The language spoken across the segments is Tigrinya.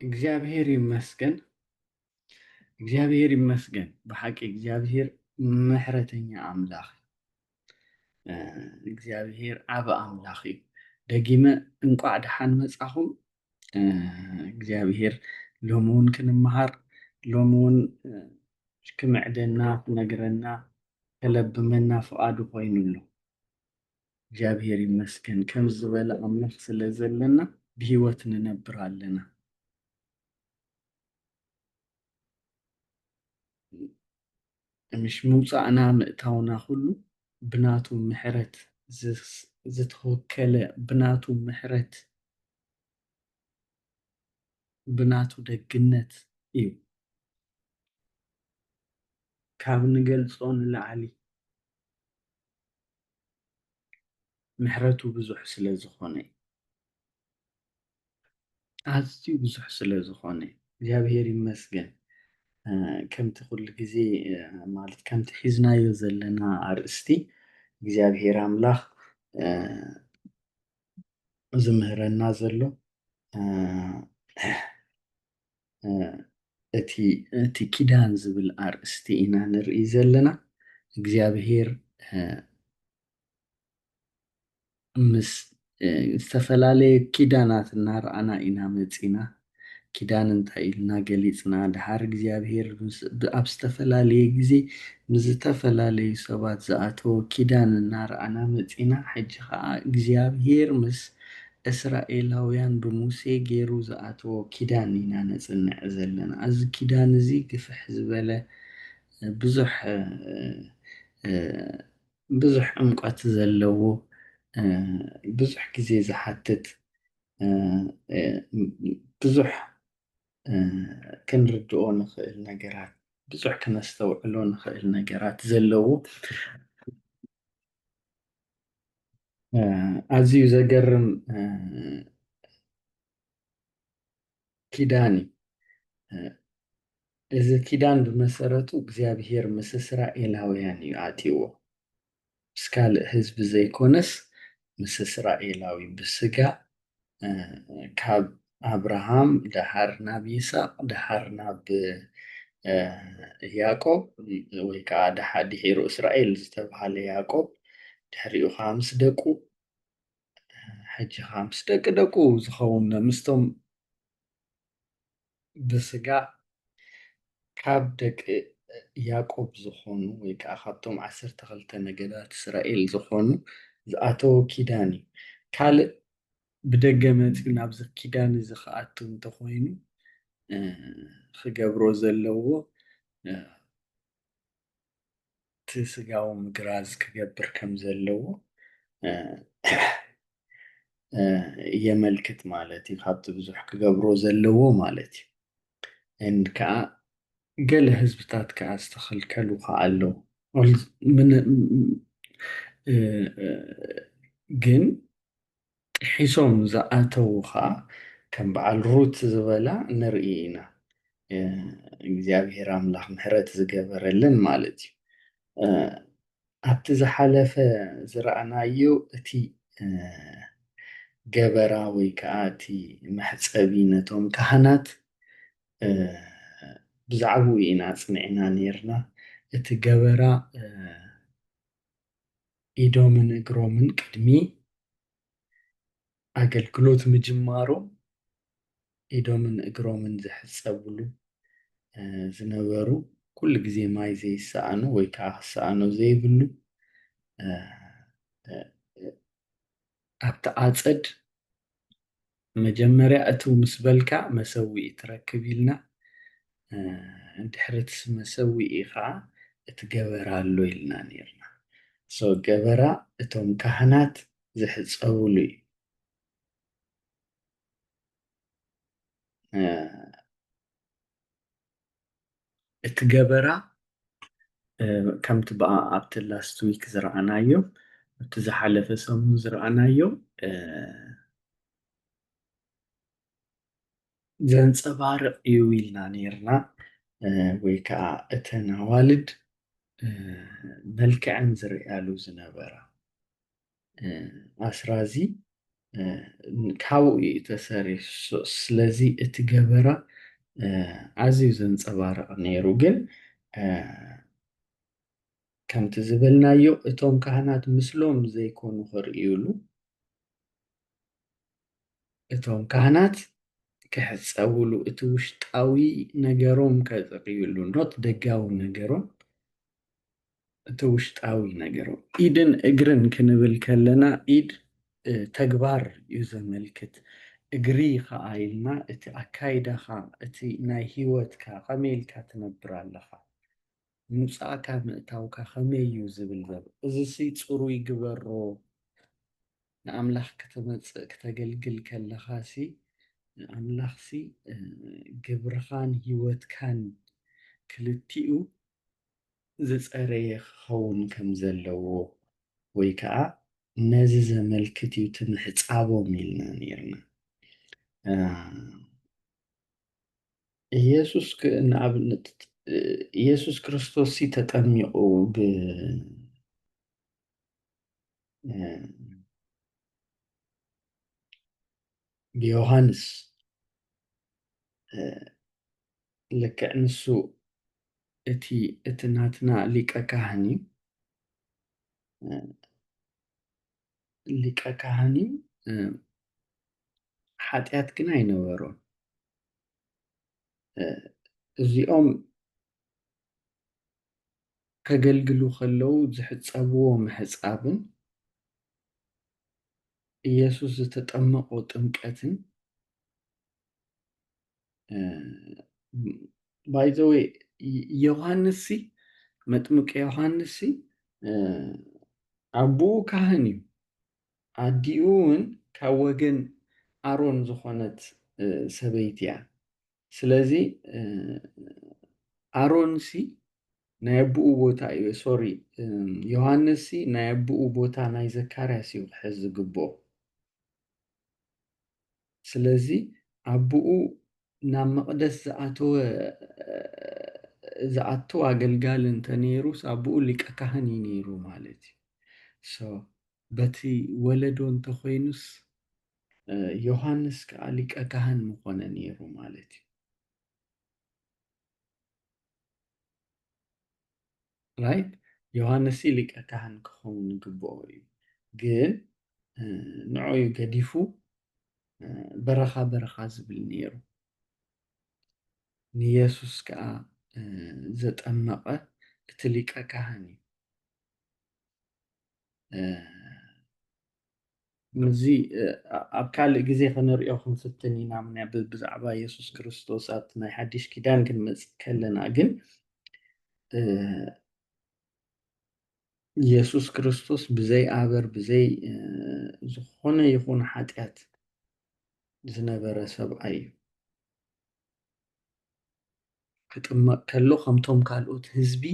እግዚአብሔር ይመስገን እግዚአብሔር ይመስገን ብሓቂ እግዚአብሔር ምሕረተኛ ኣምላኽ እግዚአብሔር ዓብ ኣምላኽ እዩ ደጊመ እንቋዕ ደሓን መጻኹም እግዚአብሔር ሎሚ እውን ክንመሃር ሎሚ እውን ክምዕደና ክነግረና ከለብመና ፍቓዱ ኮይኑሎ እግዚአብሔር ይመስገን ከም ዝበለ ኣምላኽ ስለ ዘለና ብሂወት ንነብር ኣለና مش موضعنا مقتاونا كله بناتو محرت زتوكل بناتو محرت بناتو دقنت إيو كاب نقلصون لعلي محرتو بزح سلازخوني عزتي بزح سلازخوني እግዚአብሔር ይመስገን ከም ትኩል ግዜ ማለት ከም ትሒዝናዮ ዘለና አርእስቲ እግዚአብሔር አምላኽ ዝምህረና ዘሎ እቲ ኪዳን ዝብል አርእስቲ ኢና ንርኢ ዘለና እግዚአብሔር ምስ ዝተፈላለየ ኪዳናት እናረኣና ኢና መፂና ኪዳን እንታይ ኢልና ገሊፅና ድሓር እግዚአብሔር ኣብ ዝተፈላለየ ግዜ ንዝተፈላለዩ ሰባት ዝኣተወ ኪዳን እናረኣና መፂና ሕጂ ከዓ እግዚአብሔር ምስ እስራኤላውያን ብሙሴ ገይሩ ዝኣተወ ኪዳን ኢና ነፅንዕ ዘለና እዚ ኪዳን እዚ ግፍሕ ዝበለ ብዙሕ ዕምቆት ዘለዎ ብዙሕ ግዜ ዝሓትት ብዙሕ ክንርድኦ ንኽእል ነገራት ብዙሕ ክነስተውዕሎ ንኽእል ነገራት ዘለዎ ኣዝዩ ዘገርም ኪዳን እዚ ኪዳን ብመሰረቱ እግዚአብሔር ምስ እስራኤላውያን እዩ ኣትይዎ ምስ ካልእ ህዝቢ ዘይኮነስ ምስ እስራኤላዊ ብስጋ ካብ አብርሃም ድሓር ናብ ይስሐቅ ድሓር ናብ ያዕቆብ ወይ ከዓ ድሒሩ እስራኤል ዝተባሃለ ያዕቆብ ድሕሪኡ ከዓ ምስ ደቁ ሕጂ ከዓ ምስ ደቂ ደቁ ዝኸውን ምስቶም ብስጋ ካብ ደቂ ያዕቆብ ዝኾኑ ወይ ከዓ ካብቶም 12 ነገዳት እስራኤል ዝኾኑ ዝኣተወ ኪዳን እዩ ካልእ ብደገ መፂኡ ናብዚ ኪዳን እዚ ክኣቱ እንተኮይኑ ክገብሮ ዘለዎ እቲ ስጋዊ ምግራዝ ክገብር ከም ዘለዎ የመልክት ማለት እዩ ካብቲ ብዙሕ ክገብሮ ዘለዎ ማለት እዩ ከዓ ገለ ህዝብታት ከዓ ዝተኸልከሉ ከዓ ኣለዉ ግን ሒሶም ዝኣተዉ ከዓ ከም በዓል ሩት ዝበላ ንርኢ ኢና እግዚአብሔር አምላኽ ምሕረት ዝገበረለን ማለት እዩ ኣብቲ ዝሓለፈ ዝረኣናዮ እቲ ገበራ ወይ ከዓ እቲ መሕፀቢ ነቶም ካህናት ብዛዕባኡ ኢና ፅኒዕና ነርና እቲ ገበራ ኢዶምን እግሮምን ቅድሚ ኣገልግሎት ምጅማሮም ኢዶምን እግሮምን ዝሕፀብሉ ዝነበሩ ኩሉ ግዜ ማይ ዘይሰኣኑ ወይ ከዓ ክሰኣኑ ዘይብሉ ኣብቲ ኣፀድ መጀመርያ እቲ ምስ በልካ መሰዊኢ ትረክብ ኢልና እንድሕሪ እቲ መሰዊኢ ከዓ እቲ ገበራ ኣሎ ኢልና ነርና ገበራ እቶም ካህናት ዝሕፀብሉ እዩ እቲ ገበራ ከምቲ በኣ ኣብቲ ላስት ዊክ ዝረኣናዮ እቲ ዝሓለፈ ሰሙን ዝረኣናዮ ዘንፀባርቕ እዩ ኢልና ነርና ወይ ከዓ እተን ኣዋልድ መልክዐን ዝርኣያሉ ዝነበራ ኣስራዚ ካብኡ እዩ ተሰሪሑ። ስለዚ እቲ ገበራ ኣዝዩ ዘንፀባርቕ ነይሩ። ግን ከምቲ ዝበልናዮ እቶም ካህናት ምስሎም ዘይኮኑ ክርእዩሉ እቶም ካህናት ክሕፀብሉ እቲ ውሽጣዊ ነገሮም ከፅርዩሉ ኖት ደጋዊ ነገሮም እቲ ውሽጣዊ ነገሮም ኢድን እግርን ክንብል ከለና ኢድ ተግባር እዩ ዘመልክት እግሪ ከዓ ኢልና እቲ ኣካይዳኻ እቲ ናይ ሂወትካ ከመይ ኢልካ ትነብር ኣለኻ ምውፃእካ ምእታውካ ከመይ እዩ ዝብል ዘሎ እዚ ፅሩይ ግበሮ ንኣምላኽ ከተመፅእ ክተገልግል ከለኻ ኣምላኽ ግብርኻን ሂወትካን ክልቲኡ ዝፀረየ ክኸውን ከም ዘለዎ ወይ ከዓ ነዚ ዘመልክት እዩ ትምሕፃቦም ኢልና ነርና። ንኣብነት ኢየሱስ ክርስቶስ ተጠሚቑ ብዮሃንስ ልክዕ ንሱ እቲ ናትና ሊቀ ካህን ሊቀ ካህን ሓጢኣት ግን ኣይነበሮን። እዚኦም ከገልግሉ ከለዉ ዝሕፀብዎ ምሕፃብን ኢየሱስ ዝተጠመቆ ጥምቀትን ባይ ዘ ዌይ ዮሃንስ መጥምቂ ዮሃንስ ኣቦኡ ካህን እዩ ኣዲኡ እውን ካብ ወገን ኣሮን ዝኾነት ሰበይቲ እያ። ስለዚ ኣሮን ናይ ኣቦኡ ቦታ እዩ ሶሪ ዮሃንስ ናይ ኣቦኡ ቦታ ናይ ዘካርያስ እዩ ክሕዝ ዝግብኦ። ስለዚ ኣቦኡ ናብ መቕደስ ዝኣተወ ኣገልጋሊ እንተነይሩ ኣቦኡ ሊቀ ካህን እዩ ነይሩ ማለት እዩ። በቲ ወለዶ እንተኮይኑስ ዮሃንስ ከዓ ሊቀ ካህን ምኾነ ነይሩ ማለት እዩ። ራይት ዮሃንስ ሊቀ ካህን ክኸውን ይግብኦ እዩ። ግን ንዕኡ ገዲፉ በረኻ በረኻ ዝብል ነይሩ። ንኢየሱስ ከዓ ዘጠመቐ እቲ ሊቀ ካህን እዩ። እዚ ኣብ ካልእ ግዜ ክንሪኦ ክንፍትን ኢና ብዛዕባ ኢየሱስ ክርስቶስ ኣብቲ ናይ ሓዱሽ ኪዳን ክንመፅእ ከለና ግን ኢየሱስ ክርስቶስ ብዘይ ኣበር ብዘይ ዝኾነ ይኹን ሓጢኣት ዝነበረ ሰብኣይ እዩ። ክጥመቕ ከሎ ከምቶም ካልኦት ህዝቢ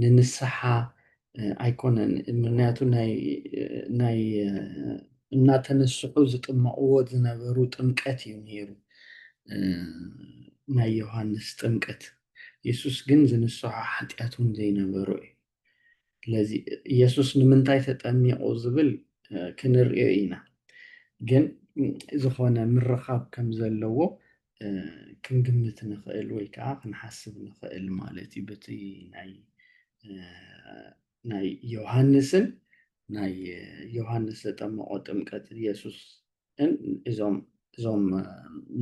ንንስሓ ኣይኮነን። ምክንያቱ ናይ እናተነስሑ ዝጥመቕዎ ዝነበሩ ጥምቀት እዩ ነይሩ ናይ ዮሃንስ ጥምቀት። ኢየሱስ ግን ዝንስሖ ሓጢኣት እውን ዘይነበሮ እዩ። ስለዚ ኢየሱስ ንምንታይ ተጠሚቑ ዝብል ክንሪኦ ኢና። ግን ዝኾነ ምርኻብ ከም ዘለዎ ክንግምት ንኽእል ወይ ከዓ ክንሓስብ ንኽእል ማለት እዩ። በቲ ናይ ዮሃንስን ናይ ዮሃንስ ዘጠመቆ ጥምቀት ኢየሱስን እዞም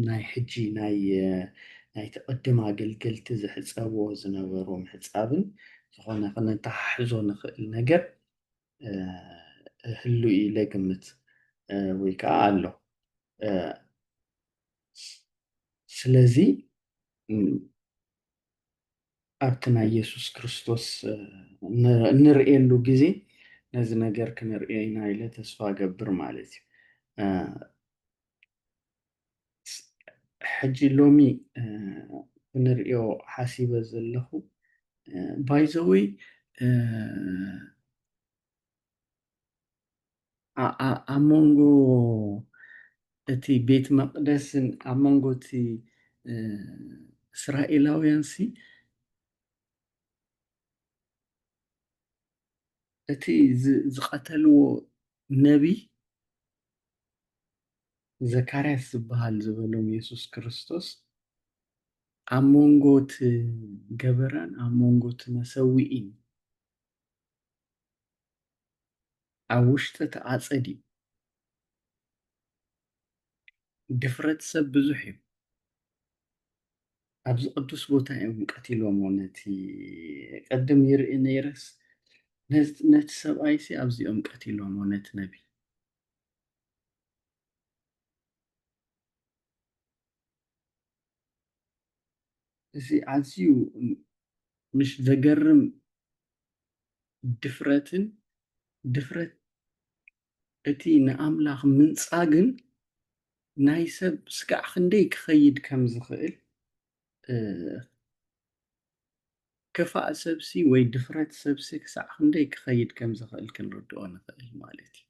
ናይ ሕጂ ናይ ተቐደመ ኣገልገልቲ ዝሕፀብዎ ዝነበሩ ምሕፃብን ዝኾነ ክነተሓሕዞ ንኽእል ነገር ህሉ ኢለ ግምት ወይ ከዓ ኣሎ። ስለዚ ኣብቲ ናይ ኢየሱስ ክርስቶስ እንሪኤሉ ግዜ ነዚ ነገር ክንሪኦ ኢና ኢለ ተስፋ ገብር ማለት እዩ። ሕጂ ሎሚ ክንሪኦ ሓሲበ ዘለኹ ባይ ዘ ዌይ ኣብ መንጎ እቲ ቤት መቕደስን ኣብ መንጎ እቲ እስራኤላውያን እቲ ዝቐተልዎ ነቢይ ዘካርያስ ዝበሃል ዝበሎም ኢየሱስ ክርስቶስ ኣብ መንጎት ገበራን ኣብ መንጎት መሰዊኢን ኣብ ውሽጢ እቲ ኣፀድ እዩ። ድፍረት ሰብ ብዙሕ እዩ። ኣብዚ ቅዱስ ቦታ እዮም ቀቲሎሞ ነቲ ቀደም ይርኢ ነይረስ ነቲ ሰብኣይ ሲ ኣብዚኦም ቀቲሎሞ ነቲ ነቢይ። እዚ ኣዝዩ ምሽ ዘገርም ድፍረት እቲ ንኣምላኽ ምንፃግን ናይ ሰብ ስጋዕ ክንደይ ክኸይድ ከም ዝኽእል ክፋእ ሰብሲ ወይ ድፍረት ሰብሲ ክሳዕ ክንደይ ክኸይድ ከም ዝኽእል ክንርድኦ ንኽእል ማለት እዩ።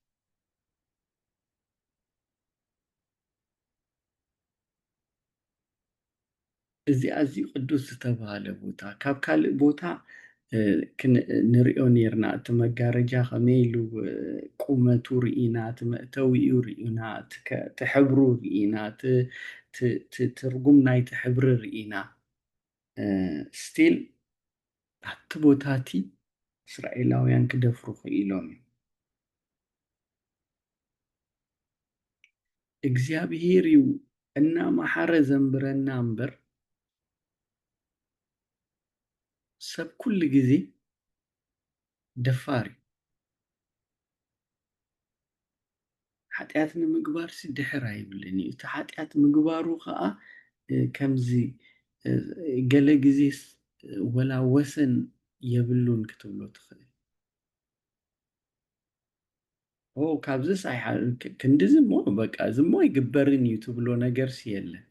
እዚ ኣዝዩ ቅዱስ ዝተባሃለ ቦታ ካብ ካልእ ቦታ ንሪኦ ነርና እቲ መጋረጃ ከመይ ኢሉ ቁመቱ ርኢና እቲ መእተዊኡ ርኢና እቲ ሕብሩ ርኢና እቲ ትርጉም ናይቲ ሕብሪ ርኢና ስቲል ኣብቲ ቦታ እቲ እስራኤላውያን ክደፍሩ ክኢሎም እዩ። እግዚኣብሄር እዩ እናመሓረ ዘንብረና እምበር ሰብ ኩሉ ግዜ ደፋር እዩ። ሓጢኣት ንምግባርሲ ድሕር ኣይብልን እዩ። እቲ ሓጢኣት ምግባሩ ከዓ ከምዚ ገለ ግዜ ወላ ወሰን የብሉን ክትብሎ ትኽእል። ካብዚስ ክንዲዚ እሞ በቃ እዚ እሞ ይግበርን እዩ ትብሎ ነገርሲ የለን።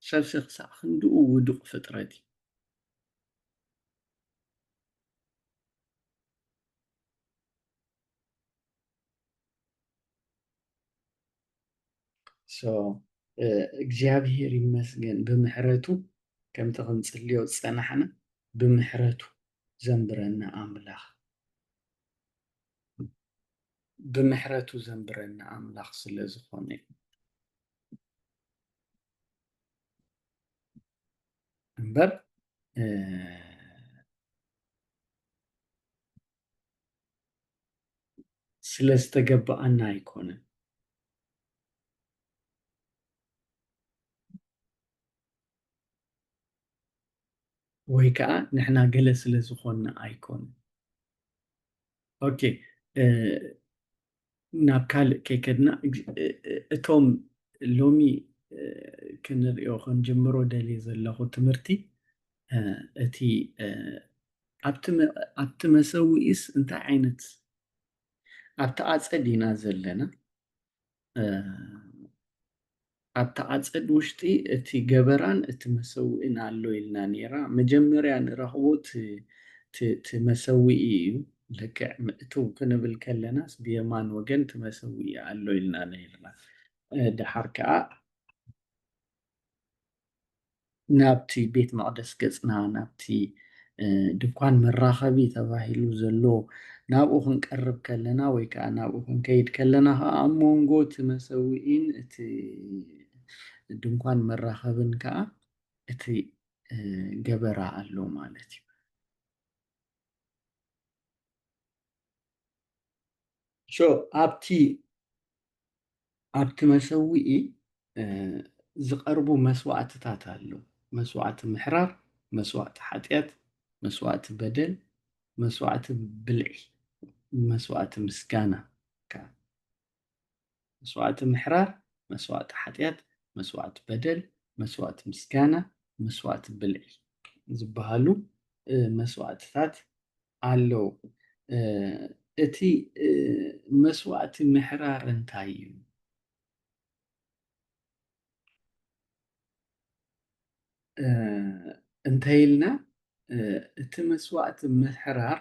ሰብሲ ክሳዕ ክንድኡ ውዱቕ ፍጥረት እዩ። እግዚኣብሄር ይመስገን ብምሕረቱ ከምቲ ክንፅልዮ ዝፀናሕና ብምሕረቱ ዘንብረና ኣምላኽ ብምሕረቱ ዘንብረና ኣምላኽ ስለ ዝኾነ እዩ እምበር ስለ ዝተገባኣና ኣይኮነን። ወይ ከዓ ንሕና ገለ ስለ ዝኾንና ኣይኮነን። ኦኬ ናብ ካልእ ከይከድና እቶም ሎሚ ክንሪኦ ክንጅምሮ ደልየ ዘለኹ ትምህርቲ እቲ ኣብቲ መሰዊኢስ እንታይ ዓይነት ኣብቲ ኣፀድ ኢና ዘለና ኣብቲ ኣፀድ ውሽጢ እቲ ገበራን እቲ መሰዊኢን ኣሎ ኢልና ነይራ። መጀመርያ ንረኽቦ እቲ መሰዊኢ እዩ። ልክዕ ምእትው ክንብል ከለናስ ብየማን ወገን እቲ መሰዊኢ ኣሎ ኢልና ነይርና። ድሓር ከዓ ናብቲ ቤት መቕደስ ገፅና ናብቲ ድንኳን መራኸቢ ተባሂሉ ዘሎ ናብኡ ክንቀርብ ከለና ወይ ከዓ ናብኡ ክንከይድ ከለና ከዓ ኣብ መንጎ እቲ መሰዊኢን እቲ ድንኳን መራኸብን ከዓ እቲ ገበራ ኣሎ ማለት እዩ። ኣብቲ መሰዊኢ ዝቐርቡ መስዋዕትታት ኣለዉ። መስዋዕቲ ምሕራር፣ መስዋዕቲ ሓጢኣት፣ መስዋዕቲ በደል፣ መስዋዕቲ ብልዒ፣ መስዋዕቲ ምስጋና ከዓ መስዋዕቲ ምሕራር፣ መስዋዕቲ ሓጢኣት፣ መስዋዕቲ በደል፣ መስዋዕቲ ምስጋና፣ መስዋዕቲ ብልዒ ዝበሃሉ መስዋዕትታት ኣለዉ። እቲ መስዋዕቲ ምሕራር እንታይ እዩ? እንታይ ኢልና እቲ መስዋዕቲ ምሕራር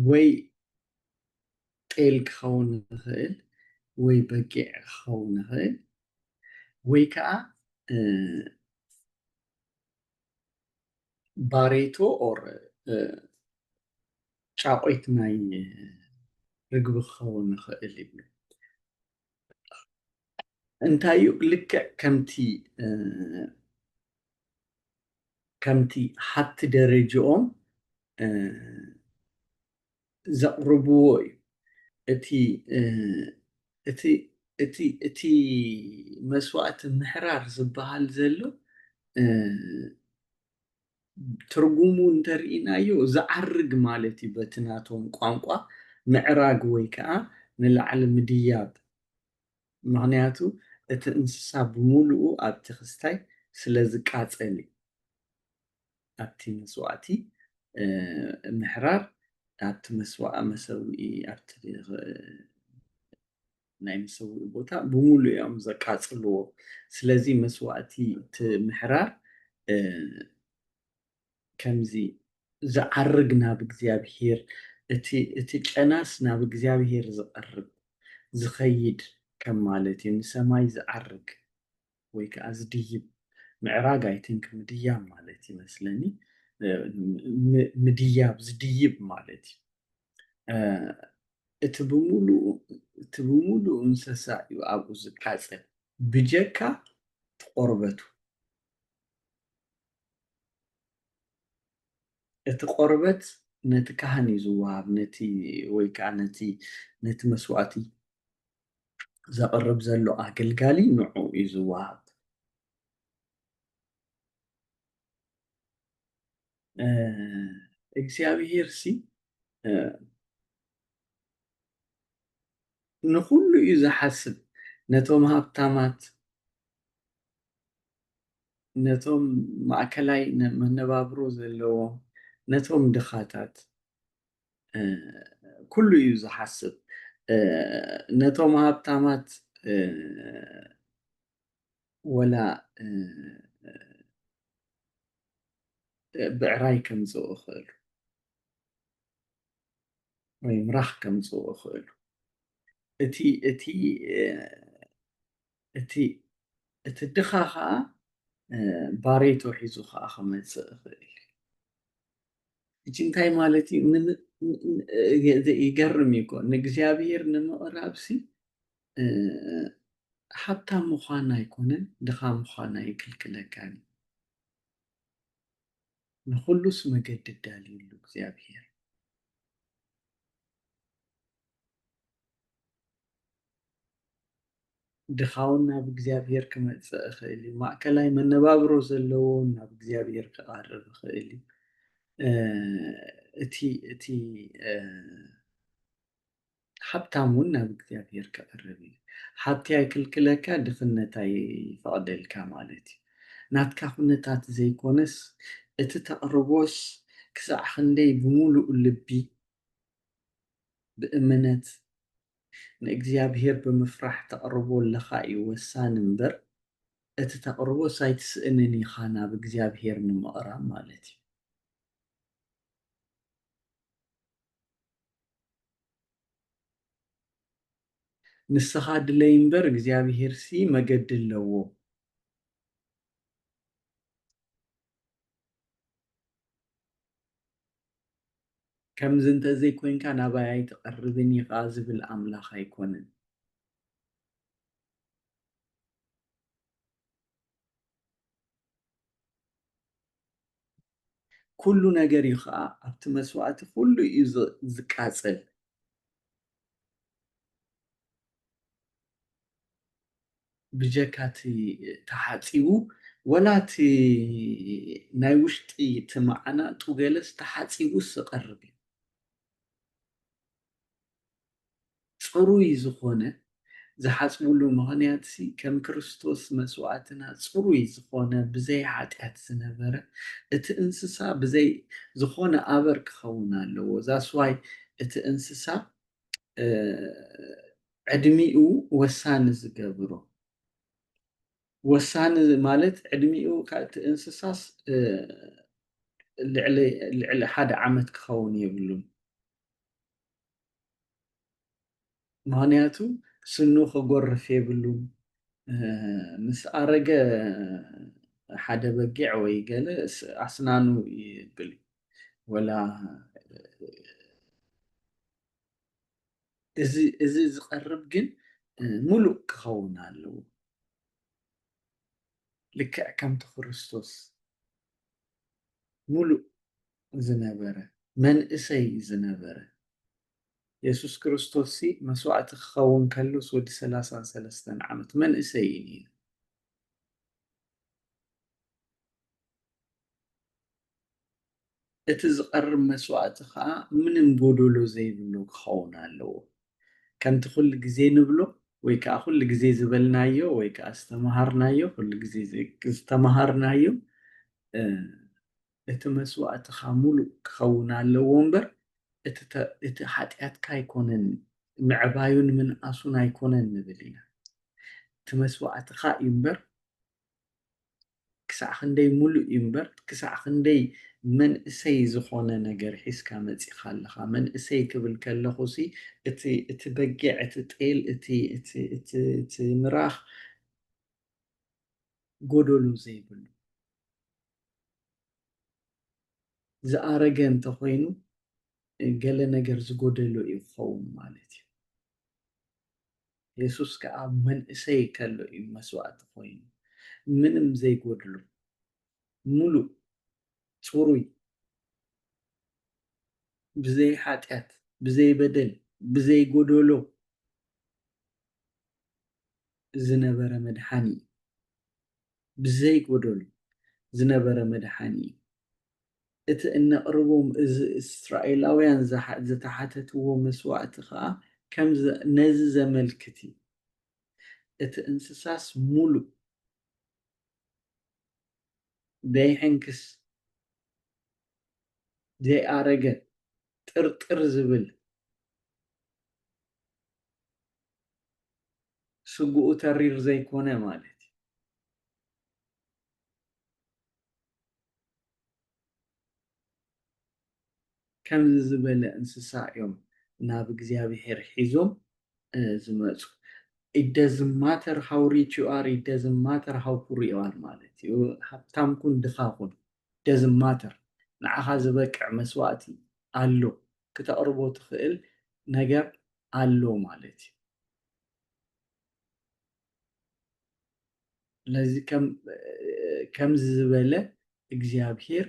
ወይ ጤል ክኸውን ይኽእል ወይ በጊዕ ክኸውን ይኽእል ወይ ከዓ ባሬቶ ኦር ጫቆይት ናይ ርግቢ ክኸውን ይኽእል እዩ እንታይ እዩ ልክዕ ከምቲ ሓቲ ደረጅኦም ዘቕርብዎ እዩ እቲ መስዋእቲ ምሕራር ዝበሃል ዘሎ ትርጉሙ እንተሪኢናዮ ዝዓርግ ማለት እዩ በቲ ናቶም ቋንቋ ምዕራግ ወይ ከዓ ንላዕሊ ምድያብ ምክንያቱ እቲ እንስሳ ብምሉኡ ኣብቲ ክስታይ ስለ ዝቃፀል እዩ ኣብቲ መስዋእቲ ምሕራር ኣብቲ መሰውኢ ኣብቲ ናይ መሰውኢ ቦታ ብምሉእ እዮም ዘቃፅልዎ ስለዚ መስዋእቲ እቲ ምሕራር ከምዚ ዝዓርግ ናብ እግዚኣብሄር እቲ ጨናስ ናብ እግዚኣብሄር ዝቐርብ ዝኸይድ ከም ማለት እዩ ንሰማይ ዝዓርግ ወይ ከዓ ዝድይብ ምዕራግ ኣይቲንክ ምድያብ ማለት ይመስለኒ ምድያብ ዝድይብ ማለት እዩ እቲ ብምሉእ እንስሳ እዩ ኣብኡ ዝቃፀል ብጀካ ቆርበቱ እቲ ቆርበት ነቲ ካህን እዩ ዝወሃብ ነቲ ወይ ከዓ ነቲ መስዋእቲ ዘቕርብ ዘሎ ኣገልጋሊ ንዑ እዩ ዝወሃብ እግዚኣብሄር ሲ ንኩሉ እዩ ዝሓስብ ነቶም ሃብታማት ነቶም ማእከላይ መነባብሮ ዘለዎም ነቶም ድኻታት ኩሉ እዩ ዝሓስብ ነቶም ሃብታማት ወላ ብዕራይ ከምፅኡ ይኽእሉ ወይ ምራኽ ከምፅኡ ይኽእሉ እቲ ድኻ ከዓ ባሬቶ ሒዙ ከዓ ክመፅእ ይኽእል እጂ እንታይ ማለት እዩ ይገርም እዩ እኮ ንእግዚኣብሄር ንምቕራብሲ ሃብታም ምዃን ኣይኮነን ድኻ ምዃን ኣይክልክለካን ንኩሉስ መገዲ ዳልዩሉ እግዚኣብሄር ድኻውን ናብ እግዚኣብሄር ክመፅእ ይኽእል እዩ ማእከላይ መነባብሮ ዘለዎ ናብ እግዚኣብሄር ክቐርብ ይኽእል እዩ እቲ ሓብታም እውን ናብ እግዚኣብሄር ክቐርብ እዩ ሓብቲ ኣይክልክለካ ድኽነት ኣይፈቕደልካ ማለት እዩ ናትካ ኩነታት ዘይኮነስ እቲ ተቕርቦስ ክሳዕ ክንደይ ብምሉእ ልቢ ብእምነት ንእግዚኣብሄር ብምፍራሕ ተቕርቦ ኣለካ እዩ ወሳኒ እምበር እቲ ተቕርቦስ ኣይትስእንን ኢኻ ናብ እግዚኣብሄር ንምቕራብ ማለት እዩ ንስኻ ድለይ እምበር እግዚኣብሄር ሲ መገዲ ኣለዎ ከምዚ እንተዘይኮንካ ናባይ ኣይትቐርብን ኢኻ ዝብል ኣምላኽ ኣይኮነን ኩሉ ነገር እዩ ከዓ ኣብቲ መስዋእቲ ኩሉ እዩ ዝቃፀል ብጀካ ተሓፂቡ ወላ እቲ ናይ ውሽጢ እቲ ማዓናጡ ገለስ ተሓፂቡስ ዝቐርብ እዩ ፅሩይ ዝኾነ ዝሓፅብሉ ምክንያት ከም ክርስቶስ መስዋእትና ፅሩይ ዝኾነ ብዘይ ሓጢኣት ዝነበረ እቲ እንስሳ ብዘይ ዝኾነ ኣበር ክኸውን ኣለዎ ዛስዋይ እቲ እንስሳ ዕድሚኡ ወሳኒ ዝገብሮ ወሳኒ ማለት ዕድሚኡ እቲ እንስሳስ ልዕሊ 1 ዓመት ክኸውን የብሉን ምክንያቱ ስኑ ክጎርፍ የብሉን ምስ ኣረገ ሓደ በጊዕ ወይ ገለ ኣስናኑ ይብል ወላ እዚ ዝቐርብ ግን ሙሉእ ክኸውን ኣለዎ ልክዕ ከምቲ ክርስቶስ ሙሉእ ዝነበረ መንእሰይ ዝነበረ ኢየሱስ ክርስቶስ መስዋዕቲ ክኸውን ከሎስ ወዲ 33 ዓመት መንእሰይ እዩ ነይሩ እቲ ዝቐርብ መስዋዕቲ ከዓ ምንም ጎደሎ ዘይብሉ ክኸውን ኣለዎ ከምቲ ኩሉ ግዜ ንብሎ ወይ ከዓ ኩሉ ግዜ ዝበልናዮ ወይ ከዓ ዝተምሃርናዮ ኩሉ ግዜ ዝተምሃርናዮ እቲ መስዋዕትኻ ሙሉእ ክኸውን ኣለዎ እምበር እቲ ሓጢኣትካ ኣይኮነን ምዕባዩን ምንኣሱን ኣይኮነን ንብል ኢና እቲ መስዋዕትኻ እዩ እምበር ክሳዕ ክንደይ ሙሉእ እዩ እምበር ክሳዕ ክንደይ መንእሰይ ዝኾነ ነገር ሒዝካ መፂኻ ኣለኻ መንእሰይ ክብል ከለኹ እቲ በጊዕ እቲ ጤል እቲ ምራኽ ጎደሎ ዘይብሉ ዝኣረገ እንተኮይኑ ገለ ነገር ዝጎደሎ እዩ ክኸውን ማለት እዩ የሱስ ከዓ መንእሰይ ከሎ እዩ መስዋዕቲ ኮይኑ ምንም ዘይጎድሎ ሙሉእ ፅሩይ ብዘይ ሓጢኣት ብዘይ በደል ብዘይ ጎደሎ ዝነበረ መድሓኒ እዩ ብዘይ ጎደሎ ዝነበረ መድሓኒ እዩ እቲ እነቕርቦም እዚ እስራኤላውያን ዝተሓተትዎ መስዋዕቲ ከዓ ነዚ ዘመልክት እዩ እቲ እንስሳስ ሙሉእ ዘይሕንክስ ዘይኣረገ ጥርጥር ዝብል ስጉኡ ተሪር ዘይኮነ ማለት እዩ ከምዚ ዝበለ እንስሳ እዮም ናብ እግዚኣብሔር ሒዞም ዝመፁ it doesn't matter how rich you are it doesn't matter how poor you are ማለት እዩ ሃብታም ኩን ድኻ ኩን doesn't matter ንዓኻ ዝበቅዕ መስዋዕቲ ኣሎ ክተቕርቦ ትኽእል ነገር ኣሎ ማለት እዩ ስለዚ ከምዚ ዝበለ እግዚኣብሔር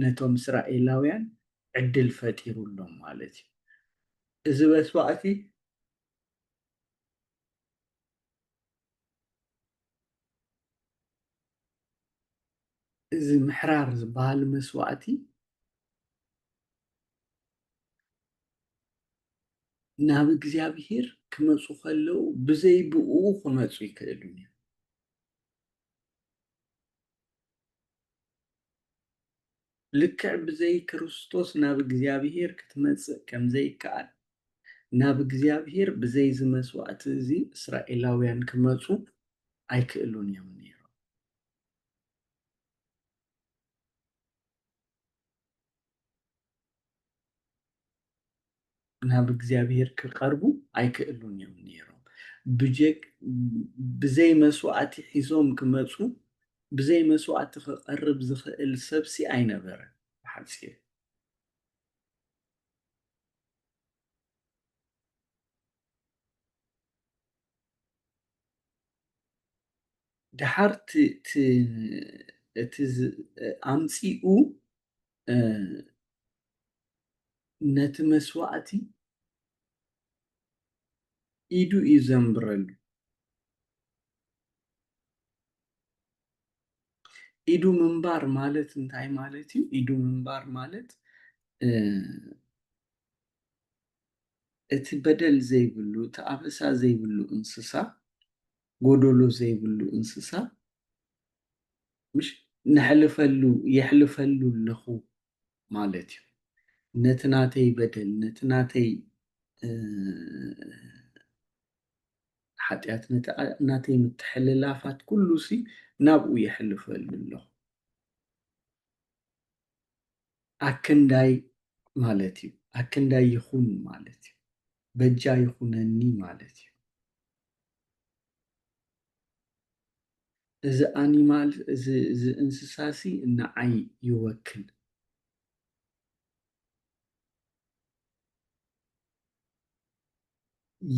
ነቶም እስራኤላውያን ዕድል ፈጢሩሎም ማለት እዩ እዚ መስዋዕቲ እዚ ምሕራር ዝበሃል መስዋዕቲ ናብ እግዚኣብሔር ክመፁ ከለዉ ብዘይ ብኡ ክመፁ ይክእሉን እዮም ልክዕ ብዘይ ክርስቶስ ናብ እግዚኣብሔር ክትመፅእ ከም ዘይከኣል ናብ እግዚኣብሔር ብዘይ እዚ መስዋዕቲ እዚ እስራኤላውያን ክመፁ ኣይክእሉን እዮም ነይሮም ናብ እግዚኣብሔር ክቐርቡ ኣይክእሉን እዮም ነይሮም ብዘይ መስዋዕቲ ሒዞም ክመፁ ብዘይ መስዋዕቲ ክቐርብ ዝኽእል ሰብሲ ኣይነበረን ብሓፂር ድሓር እቲ ኣምፂኡ ነቲ መስዋዕቲ ኢዱ እዩ ዘንብረሉ ኢዱ ምንባር ማለት እንታይ ማለት እዩ ኢዱ ምንባር ማለት እቲ በደል ዘይብሉ እቲ ኣበሳ ዘይብሉ እንስሳ ጎደሎ ዘይብሉ እንስሳ ምሽ ነሕልፈሉ የሕልፈሉ ኣለኹ ማለት እዩ ነቲ ናተይ በደል ነቲ ናተይ ሓጢኣት ናተይ ምትሕልላፋት ኩሉ ሲ ናብኡ የሕልፈሉ ኣለኹ ኣክንዳይ ማለት እዩ ኣክንዳይ ይኹን ማለት እዩ በጃ ይኹነኒ ማለት እዩ እዚ ኣኒማል እዚ እንስሳሲ ንዓይ ይወክል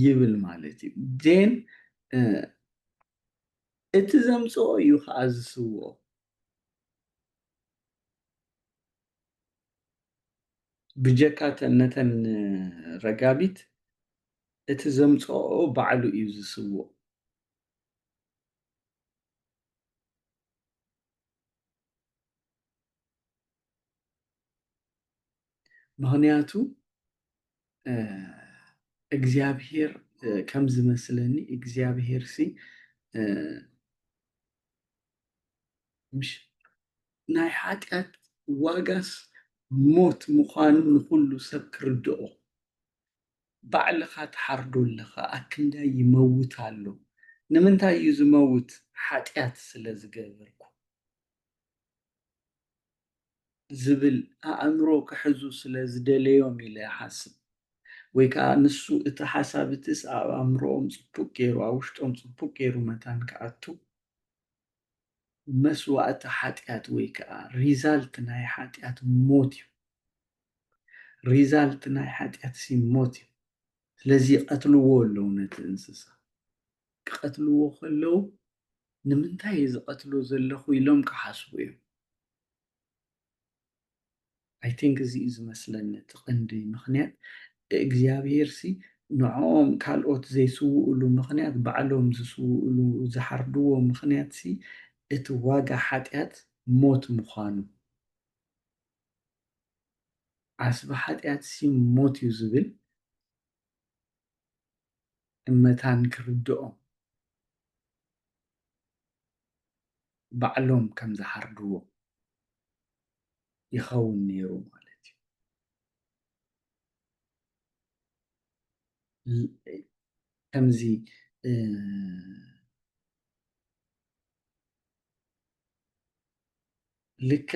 ይብል ማለት እዩ። ዜን እቲ ዘምፅኦ እዩ ከዓ ዝስውኦ። ብጀካ ነተን ረጋቢት እቲ ዘምፅኦ ባዕሉ እዩ ዝስውኦ። ምክንያቱ እግዚኣብሄር ከም ዝመስለኒ እግዚኣብሄርሲ ምሽ ናይ ሓጢኣት ዋጋስ ሞት ምዃኑ ንኩሉ ሰብ ክርድኦ ባዕልኻ ትሓርዶ ኣለኻ ኣክንዳይ ይመውት ኣሎ ንምንታይ እዩ ዝመውት ሓጢኣት ስለ ዝገበርኩ ዝብል ኣእምሮ ክሕዙ ስለ ዝደለዮም ኢለ ይሓስብ ወይ ከዓ ንሱ እቲ ሓሳብ እትስ ኣብ ኣእምሮኦም ፅቡቅ ገይሩ ኣብ ውሽጦም ፅቡቅ ገይሩ መታን ክኣቱ መስዋእቲ ሓጢኣት ወይ ከዓ ሪዛልት ናይ ሓጢኣት ሞት እዩ። ሪዛልት ናይ ሓጢኣት ሲ ሞት እዩ። ስለዚ ቀትልዎ ኣለዉ ነቲ እንስሳ ክቀትልዎ ከለዉ ንምንታይ እዩ ዝቀትሎ ዘለኹ ኢሎም ክሓስቡ እዮም። ኣይ ቲንክ እዚ እዩ ዝመስለኒ እቲ ቀንዲ ምክንያት እግዚኣብሄርሲ ንዖም ካልኦት ዘይስውእሉ ምክንያት ባዕሎም ዝስውእሉ ዝሓርድዎ ምክንያትሲ እቲ ዋጋ ሓጢኣት ሞት ምዃኑ ዓስቢ ሓጢኣትሲ ሞት እዩ ዝብል እመታን ክርድኦም ባዕሎም ከም ዝሓርድዎ ይኸውን ነይሩ ማለት እዩ። ከምዚ ልክዕ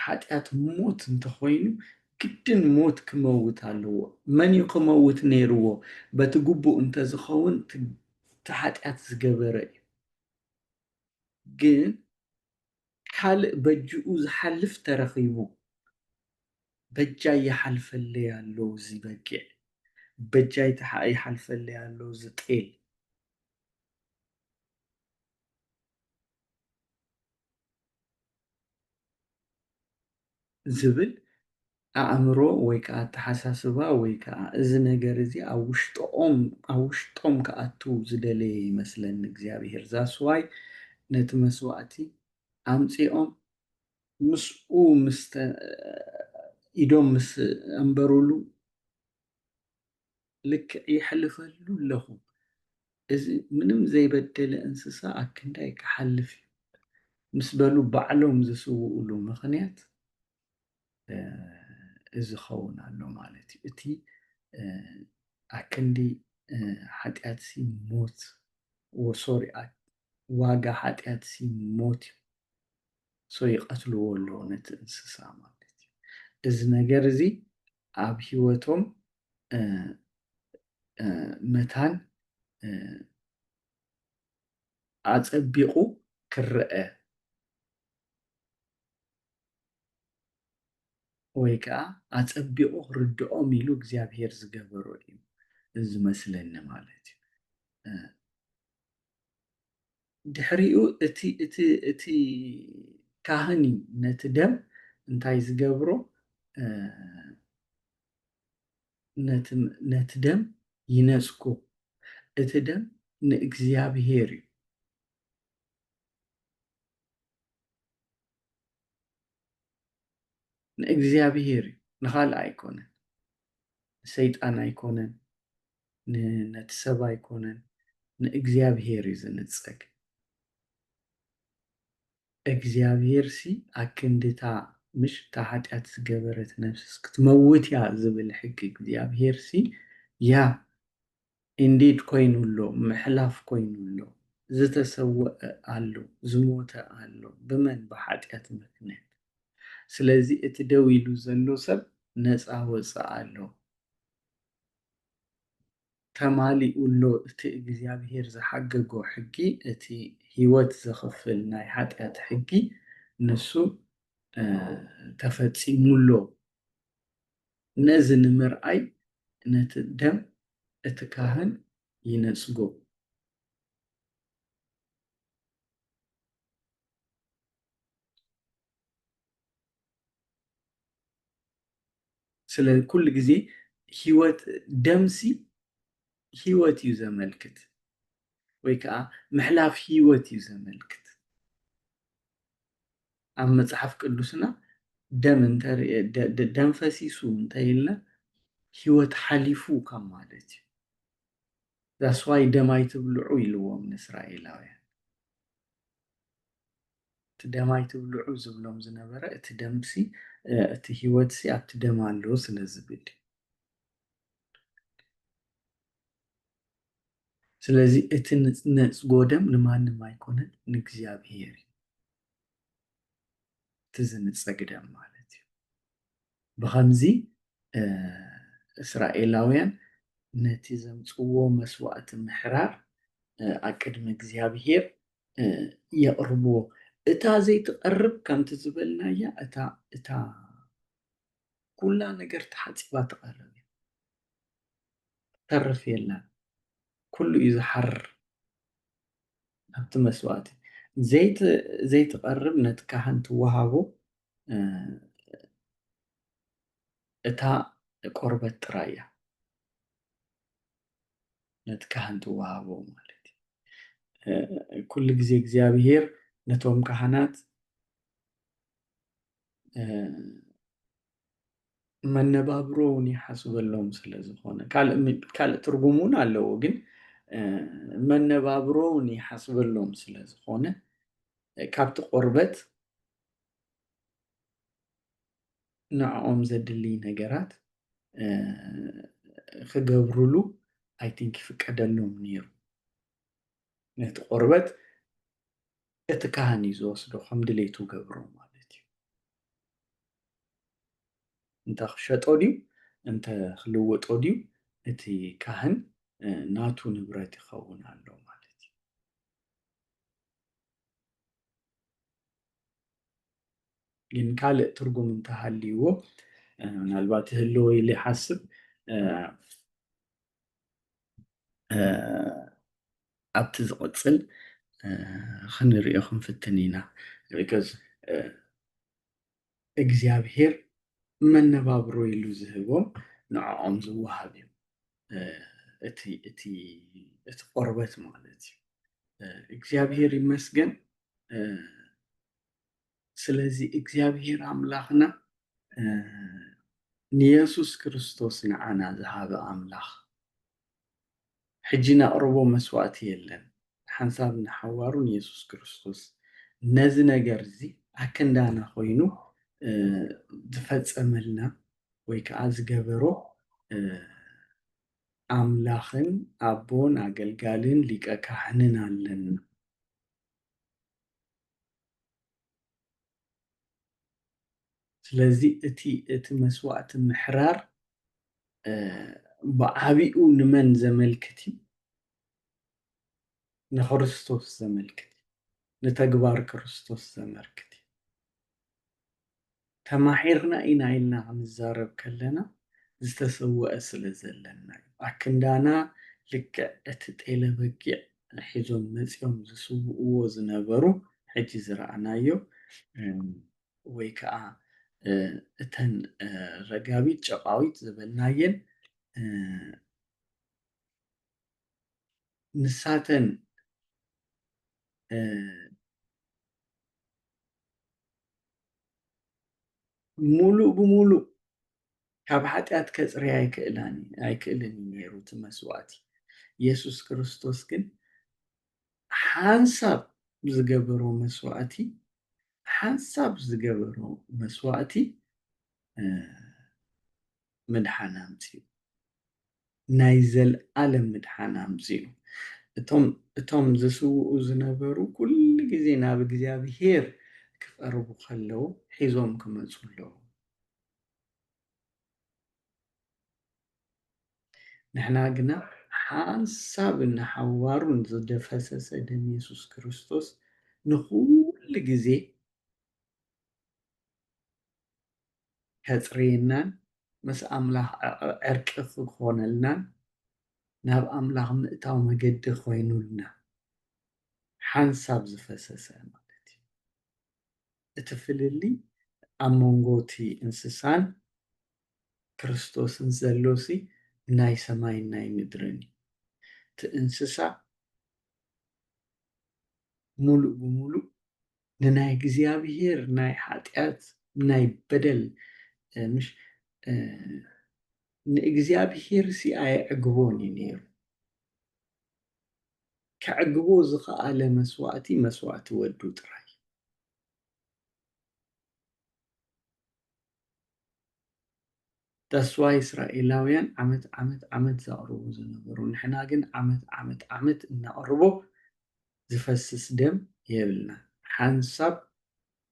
ሓጢኣት ሞት እንተኮይኑ ግድን ሞት ክመውት ኣለዎ። መን እዩ ክመውት ነይርዎ? በቲ ግቡእ እንተዝኸውን እቲ ሓጢኣት ዝገበረ እዩ። ግን ካልእ በጅኡ ዝሓልፍ ተረኺቡ በጃይ ይሓልፈለይ ኣሎ እዚ በጊዕ በጃይ ይሓልፈለይ ኣሎ እዚ ጤል ዝብል ኣእምሮ ወይ ከዓ ኣተሓሳስባ ወይ ከዓ እዚ ነገር እዚ ኣብ ውሽጦም ክኣቱ ዝደለየ ይመስለኒ እግዚኣብሄር ዛስዋይ ነቲ መስዋእቲ ኣምፂኦም ምስኡ ኢዶም ምስ ኣንበሩሉ ልክዕ ይሕልፈሉ ኣለኹ እዚ ምንም ዘይበደለ እንስሳ ኣብ ክንዳይ ክሓልፍ እዩ ምስ በሉ ባዕሎም ዝስውእሉ ምክንያት እዚ ኸውን ኣሎ ማለት እዩ። እቲ ኣብ ክንዲ ሓጢኣትሲ ሞት ሶሪ ዋጋ ሓጢኣትሲ ሞት እዩ። ሶ ይቀትልዎ ኣለዎ ነቲ እንስሳ ማለት እዩ። እዚ ነገር እዚ ኣብ ሂወቶም መታን ኣፀቢቁ ክረአ ወይ ከዓ ኣፀቢቁ ክርድኦም ኢሉ እግዚኣብሄር ዝገበሮ እዩ ዝመስለኒ ማለት እዩ። ድሕሪኡ እቲ ካህን እዩ ነቲ ደም እንታይ ዝገብሮ ነቲ ደም ይነፅጎ እቲ ደም ንእግዚኣብሄር እዩ ንእግዚኣብሄር እዩ ንካልእ ኣይኮነን ንሰይጣን ኣይኮነን ነቲ ሰብ ኣይኮነን ንእግዚኣብሄር እዩ ዝንፀግ። እግዚኣብሄርሲ ኣብ ክንዲታ ምሽ እታ ሓጢኣት ዝገበረት ነፍሲ ክትመውት እያ ዝብል ሕጊ እግዚኣብሄርሲ ያ ኢንዲድ ኮይኑ ኣሎ ምሕላፍ ኮይኑ ኣሎ ዝተሰወአ ኣሎ ዝሞተ ኣሎ ብመን ብሓጢኣት ምክንያት ስለዚ እቲ ደው ኢሉ ዘሎ ሰብ ነፃ ወፅእ ኣሎ ተማሊኡ ኣሎ እቲ እግዚኣብሄር ዝሓገጎ ሕጊ እቲ ሂወት ዘኽፍል ናይ ሓጢኣት ሕጊ ንሱ ተፈፂሙሎ ነዚ ንምርኣይ ነቲ ደም እቲ ካህን ይነፅጎ። ስለ ኩሉ ግዜ ሂወት ደምሲ ሂወት እዩ ዘመልክት ወይ ከዓ ምሕላፍ ሂወት እዩ ዘመልክት። ኣብ መፅሓፍ ቅዱስና ደም ፈሲሱ እንተይልና ሂወት ሓሊፉ ከም ማለት እዩ። ዛስ ዋይ ደም ኣይትብልዑ ኢልዎም ንእስራኤላውያን። እቲ ደም ኣይትብልዑ ዝብሎም ዝነበረ እቲ ደምሲ እቲ ሂወትሲ ኣብቲ ደም ኣሎ ስለ ዝብል እዩ። ስለዚ እቲ ነፅጎ ደም ንማንም ኣይኮነን ንእግዚኣብሄር እዩ እቲ ዝንፀግ ደም ማለት እዩ። ብከምዚ እስራኤላውያን ነቲ ዘምፅዎ መስዋእቲ ምሕራር ኣብ ቅድሚ እግዚኣብሄር የቕርብዎ። እታ ዘይትቐርብ ከምቲ ዝበልናያ እታ ኩላ ነገር ተሓፂባ ትቐርብ እያ፣ ተርፍ የላን። ኩሉ እዩ ዝሓርር ኣብቲ መስዋእቲ። ዘይትቐርብ ነቲ ካህን ትወሃቦ እታ ቆርበት ጥራይ እያ ነቲ ካህን ትወሃቦ ማለት እዩ። ኩሉ ግዜ እግዚኣብሄር ነቶም ካህናት መነባብሮ እውን ይሓስበሎም ስለ ዝኾነ ካልእ ትርጉም እውን ኣለዎ፣ ግን መነባብሮ እውን ይሓስበሎም ስለ ዝኾነ ካብቲ ቆርበት ንዕኦም ዘድሊ ነገራት ክገብርሉ ኣይ ቲንክ ይፍቀደሎም ነይሩ። ነቲ ቆርበት እቲ ካህን እዩ ዝወስዶ ከም ድሌቱ ገብሮ ማለት እዩ። እንተ ክሸጦ ድዩ እንተ ክልውጦ ድዩ እቲ ካህን ናቱ ንብረት ይኸውን ኣሎ ማለት እዩ። ግን ካልእ ትርጉም እንተሃልይዎ ምናልባት ህልዎ ኢለ ይሓስብ ኣብቲ ዝቕፅል ክንሪኦ ክንፍትን ኢና። ቢኮዝ እግዚኣብሄር መነባብሮ ኢሉ ዝህቦም ንዕኦም ዝወሃብ እዩ እቲ ቆርበት ማለት እዩ። እግዚኣብሄር ይመስገን። ስለዚ እግዚኣብሄር ኣምላኽና ንየሱስ ክርስቶስ ንዓና ዝሃበ ኣምላኽ ሕጂ ነቕርቦ መስዋእቲ የለን። ሓንሳብ ንሓዋሩ ንየሱስ ክርስቶስ ነዚ ነገር እዚ ኣብ ክንዳና ኮይኑ ዝፈፀመልና ወይ ከዓ ዝገበሮ ኣምላኽን ኣቦን ኣገልጋልን ሊቀ ካህንን ኣለና። ስለዚ እቲ መስዋእቲ ምሕራር ብዓቢኡ ንመን ዘመልክት እዩ? ንክርስቶስ ዘመልክት እዩ። ንተግባር ክርስቶስ ዘመልክት እዩ። ተማሒርና ኢና ኢልና ክንዛረብ ከለና ዝተሰውአ ስለ ዘለና እዩ። ኣብ ክንዳና ልክዕ እቲ ጤለ በጊዕ ሒዞም መፂኦም ዝስውእዎ ዝነበሩ ሕጂ ዝረኣናዮ ወይ ከዓ እተን ረጋቢት ጨቓዊት ዝበልናየን ንሳተን ሙሉእ ብሙሉእ ካብ ሓጢኣት ከፅርያ ኣይክእልን ነይሩ እቲ መስዋእቲ። ኢየሱስ ክርስቶስ ግን ሓንሳብ ዝገበሮ መስዋእቲ ምድሓን ኣምፂኡ ናይ ዘለኣለም ምድሓን ኣምፂኡ እቶም ዝስውኡ ዝነበሩ ኩሉ ግዜ ናብ እግዚኣብሄር ክቐርቡ ከለዉ ሒዞም ክመፁ ኣለዉ። ንሕና ግና ሓንሳብ ንሓዋሩን ዝደፈሰሰ ደም ኢየሱስ ክርስቶስ ንኩሉ ግዜ ከፅርየናን ምስ ኣምላኽ ዕርቂ ክኾነልናን ናብ ኣምላኽ ምእታው መገዲ ኮይኑልና ሓንሳብ ዝፈሰሰ ማለት እዩ። እቲ ፍልሊ ኣብ መንጎ እቲ እንስሳን ክርስቶስን ዘሎሲ ናይ ሰማይን ናይ ምድርን እዩ። እቲ እንስሳ ሙሉእ ብሙሉእ ንናይ እግዚኣብሄር ናይ ሓጢኣት ናይ በደል ምሽ ንእግዚኣብሄር ሲ ኣየዕግቦን እዩ ነይሩ። ከዕግቦ ዝኸኣለ መስዋእቲ ወዱ ጥራይ። ተስዋ እስራኤላውያን ዓመት ዘቕርቡ ዝነበሩ፣ ንሕና ግን ዓመት እናቐርቦ ዝፈስስ ደም የብልና። ሓንሳብ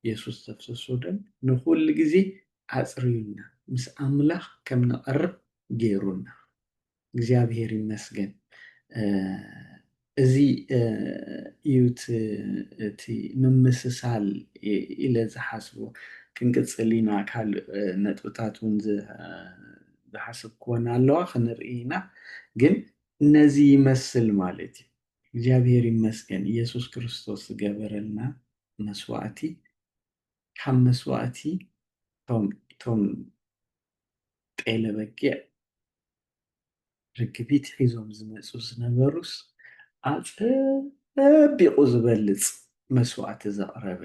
ኢየሱስ ዘፍሰሶ ደም ንኩሉ ግዜ ኣፅርዩና ምስ ኣምላኽ ከም ንቐርብ ገይሩና። እግዚኣብሄር ይመስገን። እዚ እዩ እቲ ምምስሳል ኢለ ዝሓስቦ። ክንቅፅል ኢና ካልእ ነጥብታት እውን ዝሓስብ ክኾን ኣለዋ ክንርኢ ኢና። ግን ነዚ ይመስል ማለት እዩ። እግዚኣብሄር ይመስገን ኢየሱስ ክርስቶስ ዝገበረልና መስዋእቲ ካብ መስዋእቲ እቶም ጤለ በጊዕ ርግቢት ሒዞም ዝመፁ ዝነበሩስ ኣፀቢቑ ዝበልፅ መስዋእቲ ዘቕረበ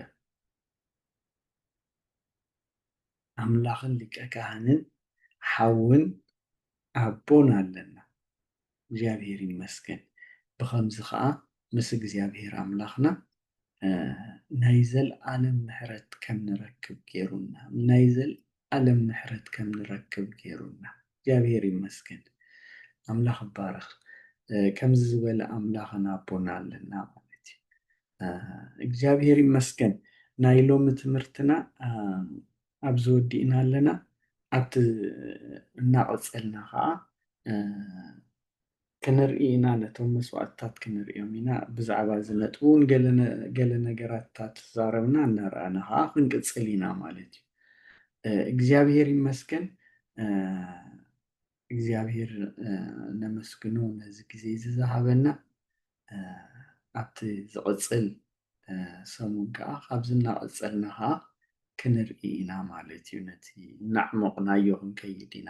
ኣምላኽን ሊቀ ካህንን ሓውን ኣቦን ኣለና። እግዚኣብሄር ይመስገን። ብከምዚ ከዓ ምስ እግዚኣብሄር ኣምላኽና ናይ ዘለኣለም ምሕረት ከም ንረክብ ገይሩና ናይ ዘለኣለም ምሕረት ከም ንረክብ ገይሩና። እግዚኣብሄር ይመስገን። ኣምላኽ ይባረኽ። ከምዚ ዝበለ ኣምላኽን ኣቦን ኣለና ማለት እዩ። እግዚኣብሄር ይመስገን። ናይ ሎሚ ትምህርትና ኣብዚ ወዲእና ኣለና። ኣብቲ እናቐፀልና ከዓ ክንርኢ ኢና ነቶም መስዋእትታት ክንሪኦም ኢና። ብዛዕባ ዝነጥቡ እውን ገለ ነገራትታት ተዛረብና እናረኣና ከዓ ክንቅፅል ኢና ማለት እዩ። እግዚኣብሄር ይመስገን። እግዚኣብሄር ነመስግኖ ነዚ ግዜ ዝሃበና። ኣብቲ ዝቕፅል ሰሙን ከዓ ካብዚ እናቐፀልና ከዓ ክንርኢ ኢና ማለት እዩ። ነቲ እናዕመቕናዮ ክንከይድ ኢና።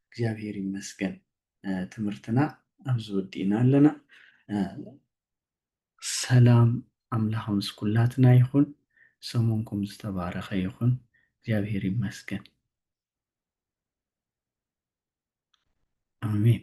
እግዚኣብሄር ይመስገን። ትምህርትና ኣብዚ ወዲእና ኣለና። ሰላም ኣምላኽ ምስ ኩላትና ይኹን። ሰሙንኩም ዝተባረኸ ይኹን። እግዚአብሔር ይመስገን። አሜን።